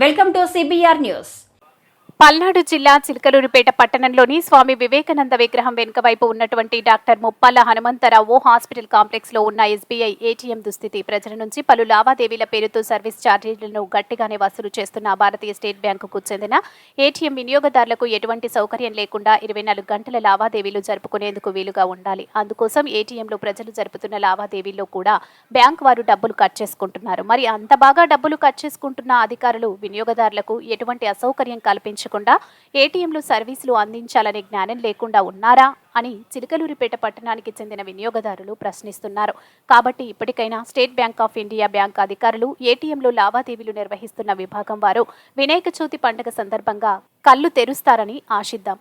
Welcome to CBR news. Palnadu జిల్లా చిలకలూరిపేట పట్టణంలోని స్వామి వివేకానంద విగ్రహం వెనుక వైపు ఉన్నటువంటి doctor Muppala Hanumantharao hospital complex లో ఉన్న ఎస్బీఐ ఏటీఎం దుస్థితి. ప్రజల నుంచి పలు లావాదేవీల పేరుతో సర్వీస్ ఛార్జీలను గట్టిగానే వసూలు చేస్తున్న భారతీయ స్టేట్ బ్యాంకుకు చెందిన ఏటీఎం వినియోగదారులకు ఎటువంటి సౌకర్యం లేకుండా 24 గంటల లావాదేవీలు జరుపుకునేందుకు వీలుగా ఉండాలి. అందుకోసం ఏటీఎంలో ప్రజలు జరుపుతున్న లావాదేవీల్లో కూడా బ్యాంక్ వారు డబ్బులు కట్ చేసుకుంటున్నారు. మరి అంత బాగా డబ్బులు కట్ చేసుకుంటున్న అధికారులు వినియోగదారులకు ఎటువంటి అసౌకర్యం కల్పించకుండా ఏటీఎంలు సర్వీసులు అందించాలనే జ్ఞానం లేకుండా ఉన్నారా అని చిలకలూరిపేట పట్టణానికి చెందిన వినియోగదారులు ప్రశ్నిస్తున్నారు. కాబట్టి ఇప్పటికైనా state bank of India bank అధికారులు ఏటీఎంలో లావాదేవీలు నిర్వహిస్తున్న విభాగం వారు వినాయక చవితి పండుగ సందర్భంగా కళ్ళు తెరుస్తారని ఆశిద్దాం.